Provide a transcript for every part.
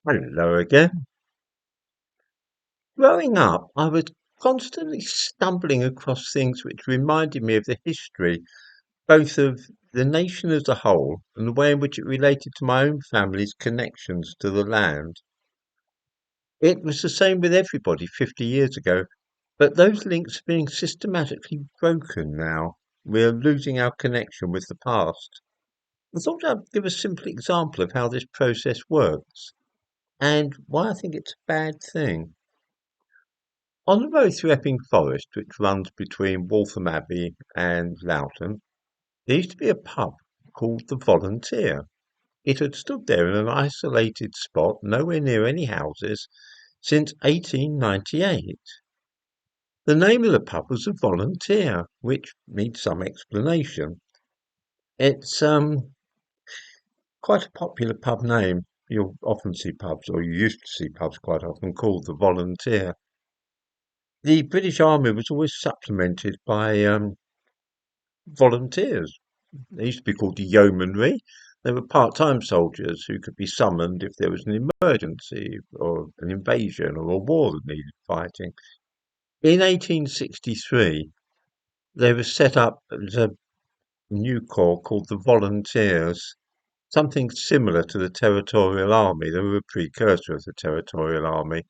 Hello again. Growing up, I was constantly stumbling across things which reminded me of the history, both of the nation as a whole and the way in which it related to my own family's connections to the land. It was the same with everybody 50 years ago, but those links are being systematically broken now. We're losing our connection with the past. I thought I'd give a simple example of how this process works and why I think it's a bad thing. On the road through Epping Forest, which runs between Waltham Abbey and Loughton, there used to be a pub called the Volunteer. It had stood there in an isolated spot, nowhere near any houses, since 1898. The name of the pub was the Volunteer, which needs some explanation. It's quite a popular pub name. You'll often see pubs, or you used to see pubs quite often called the Volunteer. The British Army was always supplemented by volunteers. They used to be called the yeomanry. They were part-time soldiers who could be summoned if there was an emergency or an invasion or a war that needed fighting. In 1863, they were set up as a new corps called the Volunteers, something similar to the Territorial Army. They were a precursor of the Territorial Army.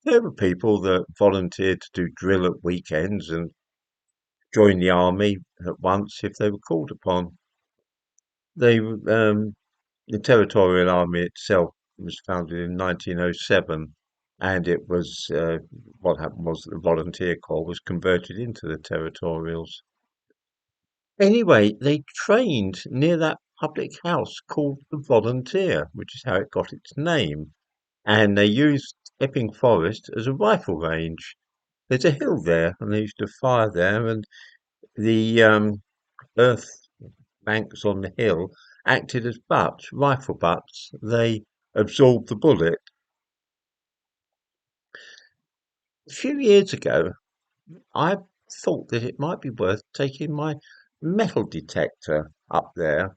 They were people that volunteered to do drill at weekends and join the army at once if they were called upon. They The Territorial Army itself was founded in 1907, and it was what happened was that the Volunteer Corps was converted into the Territorials. Anyway, they trained near that public house called the Volunteer, which is how it got its name, and they used Epping Forest as a rifle range. There's a hill there, and they used to fire there, and the earth banks on the hill acted as butts, rifle butts. They absorbed the bullet. A few years ago, I thought that it might be worth taking my metal detector up there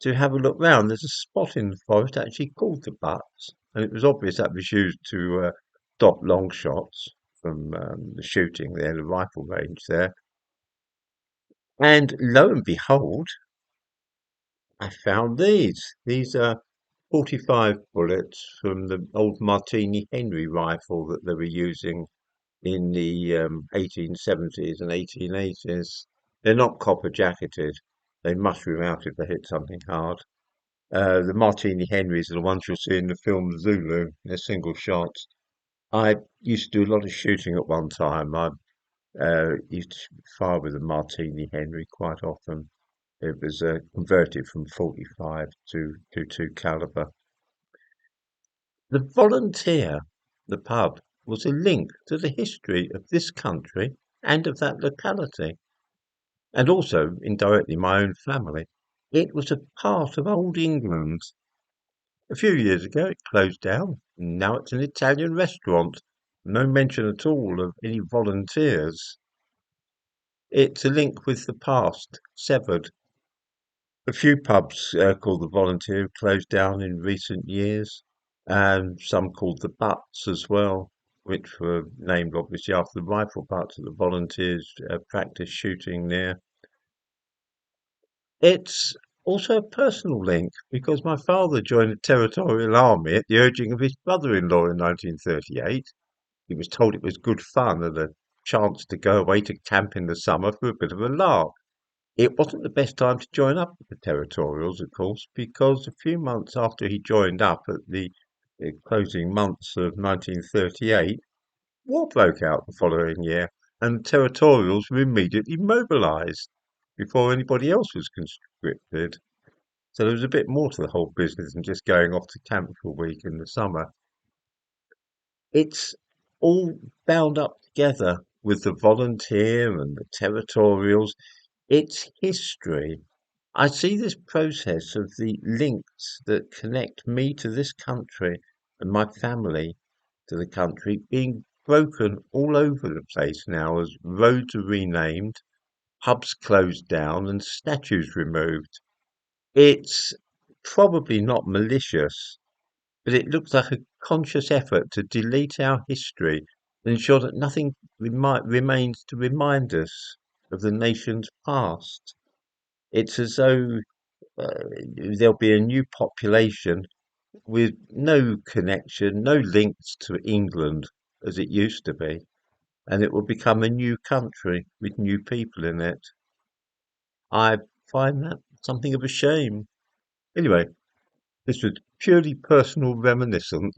to have a look round. There's a spot in the forest actually called the butts, and it was obvious that was used to stop long shots from the shooting there, the rifle range there. And lo and behold, I found these. These are 45 bullets from the old Martini Henry rifle that they were using in the 1870s and 1880s. They're not copper jacketed. They mushroom out if they hit something hard. The Martini Henrys are the ones you'll see in the film Zulu. They're single shots. I used to do a lot of shooting at one time. I used to fire with a Martini Henry quite often. It was converted from 45 to .22 caliber. The Volunteer, the pub, was a link to the history of this country and of that locality, and also indirectly my own family. It was a part of old England. A few years ago it closed down. Now it's an Italian restaurant. No mention at all of any volunteers. It's a link with the past, severed. A few pubs called the Volunteer have closed down in recent years, and some called the Butts as well, which were named obviously after the rifle butts that the volunteers practice shooting near. It's also a personal link because my father joined the Territorial Army at the urging of his brother-in-law in 1938. He was told it was good fun and a chance to go away to camp in the summer for a bit of a lark. It wasn't the best time to join up with the Territorials, of course, because a few months after he joined up at the closing months of 1938, war broke out the following year, and the Territorials were immediately mobilised before anybody else was conscripted. So there was a bit more to the whole business than just going off to camp for a week in the summer. It's all bound up together with the volunteer and the Territorials. It's history. I see this process of the links that connect me to this country and my family to the country being broken all over the place now as roads are renamed, pubs closed down, and statues removed. It's probably not malicious, but it looks like a conscious effort to delete our history and ensure that nothing remains to remind us of the nation's past. It's as though there'll be a new population with no connection, no links to England as it used to be, and it will become a new country with new people in it. I find that something of a shame. Anyway, this was purely personal reminiscence.